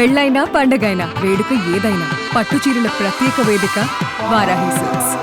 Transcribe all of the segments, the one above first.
పెళ్ళైనా పండగైనా వేడుక ఏదైనా పట్టు చీరల ప్రత్యేక వేదిక వారాహి సిల్క్స్.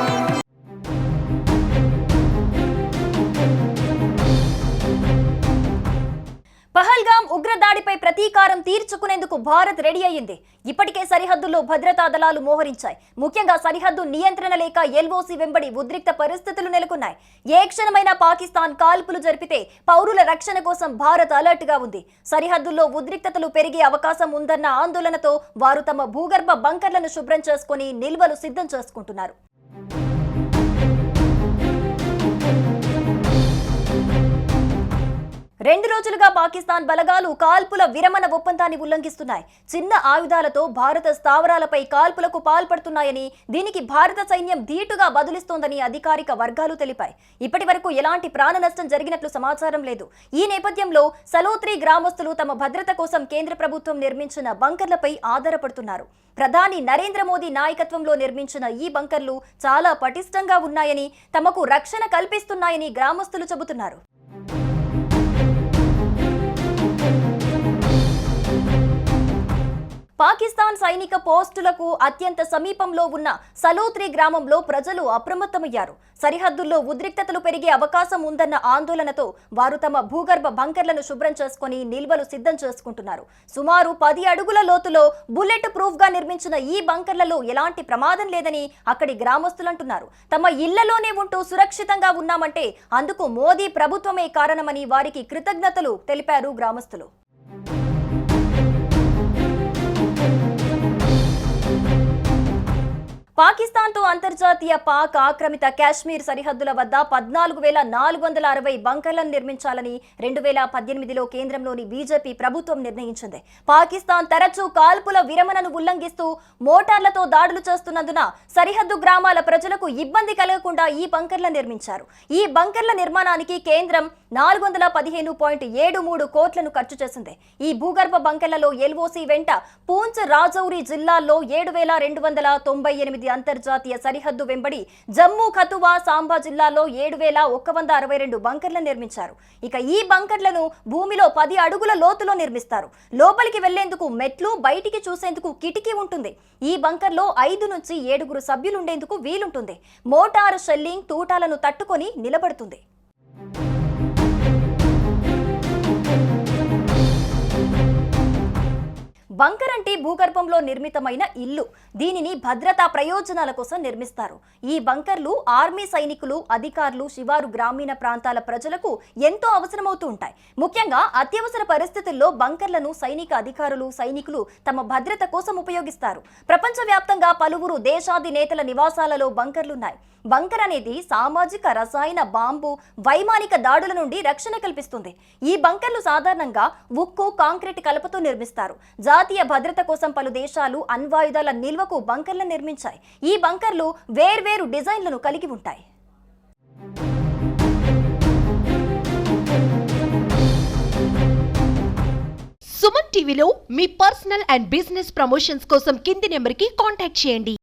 పహల్గామ్ ఉగ్రదాడిపై ప్రతీకారం తీర్చుకునేందుకు భారత్ రెడీ అయ్యింది. ఇప్పటికే సరిహద్దుల్లో భద్రతా దళాలు మోహరించాయి. ముఖ్యంగా సరిహద్దు నియంత్రణ లేక ఎల్ఓసి వెంబడి ఉద్రిక్త పరిస్థితులు నెలకొన్నాయి. ఏ క్షణమైనా పాకిస్తాన్ కాల్పులు జరిపితే పౌరుల రక్షణ కోసం భారత్ అలర్ట్ గా ఉంది. సరిహద్దుల్లో ఉద్రిక్తతలు పెరిగే అవకాశం ఉందన్న ఆందోళనతో వారు తమ భూగర్భ బంకర్లను శుభ్రం చేసుకుని నిల్వలు సిద్ధం చేసుకుంటున్నారు. 2 రోజులుగా పాకిస్తాన్ బలగాలు కాల్పుల విరమణ ఒప్పందాన్ని ఉల్లంఘిస్తున్నాయి. చిన్న ఆయుధాలతో భారత స్థావరాలపై కాల్పులకు పాల్పడుతున్నాయని, దీనికి భారత సైన్యం ధీటుగా బదులిస్తోందని అధికారిక వర్గాలు తెలిపాయి. ఇప్పటి వరకు ఎలాంటి ప్రాణ నష్టం జరిగినట్లు సమాచారం లేదు. ఈ నేపథ్యంలో సలోత్రి గ్రామస్తులు తమ భద్రత కోసం కేంద్ర ప్రభుత్వం నిర్మించిన బంకర్లపై ఆధారపడుతున్నారు. ప్రధాని నరేంద్ర మోదీ నాయకత్వంలో నిర్మించిన ఈ బంకర్లు చాలా పటిష్టంగా ఉన్నాయని, తమకు రక్షణ కల్పిస్తున్నాయని గ్రామస్తులు చెబుతున్నారు. పాకిస్తాన్ సైనిక పోస్టులకు అత్యంత సమీపంలో ఉన్న సలోత్రి గ్రామంలో ప్రజలు అప్రమత్తమయ్యారు. సరిహద్దుల్లో ఉద్రిక్తతలు పెరిగే అవకాశం ఉందన్న ఆందోళనతో వారు తమ భూగర్భ బంకర్లను శుభ్రం చేసుకుని నిల్వలు సిద్ధం చేసుకుంటున్నారు. సుమారు 10 అడుగుల లోతులో బుల్లెట్ ప్రూఫ్ గా నిర్మించిన ఈ బంకర్లలో ఎలాంటి ప్రమాదం లేదని అక్కడి గ్రామస్తులు అంటున్నారు. తమ ఇళ్లలోనే ఉంటూ సురక్షితంగా ఉన్నామంటే అందుకు మోదీ ప్రభుత్వమే కారణమని వారికి కృతజ్ఞతలు తెలిపారు గ్రామస్తులు. పాకిస్తాన్తో అంతర్జాతీయ పాక్ ఆక్రమిత కాశ్మీర్ సరిహద్దుల వద్ద 14,460 బంకర్లను నిర్మించాలని 2018లో కేంద్రంలోని బీజేపీ ప్రభుత్వం నిర్ణయించింది. పాకిస్తాన్ తరచూ కాల్పుల విరమణను ఉల్లంఘిస్తూ మోటార్లతో దాడులు చేస్తున్నందున సరిహద్దు గ్రామాల ప్రజలకు ఇబ్బంది కలగకుండా ఈ బంకర్లను నిర్మించారు. ఈ బంకర్ల నిర్మాణానికి కేంద్రం 415.73 కోట్లను ఖర్చు చేసింది. ఈ భూగర్భ బంకర్లలో ఎల్ఓసి వెంట పూంచ్, రాజౌరి జిల్లాల్లో 7,298 అంతర్జాతీయ సరిహద్దు వెంబడి జమ్మూ, కథువా, సాంబా జిల్లాలో 7,162 బంకర్లను నిర్మించారు. ఇక ఈ బంకర్లను భూమిలో 10 అడుగుల లోతులో నిర్మిస్తారు. లోపలికి వెళ్లేందుకు మెట్లు, బయటికి చూసేందుకు కిటికీ ఉంటుంది. ఈ బంకర్లో 5 నుంచి 7 సభ్యులుండేందుకు వీలుంటుంది. మోటార్ షెల్లింగ్ తూటాలను తట్టుకొని నిలబడుతుంది. బంకర్ అంటే భూగర్భంలో నిర్మితమైన ఇల్లు. దీనిని భద్రతా ప్రయోజనాల కోసం నిర్మిస్తారు. ఈ బంకర్లు ఆర్మీ సైనికులు, అధికారులు, శివారు గ్రామీణ ప్రాంతాల ప్రజలకు ఎంతో అవసరమవుతూ ఉంటాయి. ముఖ్యంగా అత్యవసర పరిస్థితుల్లో బంకర్లను సైనిక అధికారులు, సైనికులు తమ భద్రత కోసం ఉపయోగిస్తారు. ప్రపంచవ్యాప్తంగా పలువురు దేశాధినేతల నివాసాలలో బంకర్లున్నాయి. బంకర్ అనేది సామాజిక, రసాయన, బాంబు, వైమానిక దాడుల నుండి రక్షణ కల్పిస్తుంది. ఈ బంకర్లు సాధారణంగా ఉక్కు, కాంక్రీట్ కలపతో నిర్మిస్తారు. జాతీయ భద్రత కోసం పలు దేశాలు అణ్వాయుధాల నిల్వకు బంకర్లను నిర్మించాయి. ఈ బంకర్లు వేర్వేరు డిజైన్లను కలిగి ఉంటాయి. సుమన్ టీవీలో మీ పర్సనల్ అండ్ బిజినెస్ ప్రమోషన్స్ కోసం కింది నెంబర్కి కాంటాక్ట్ చేయండి.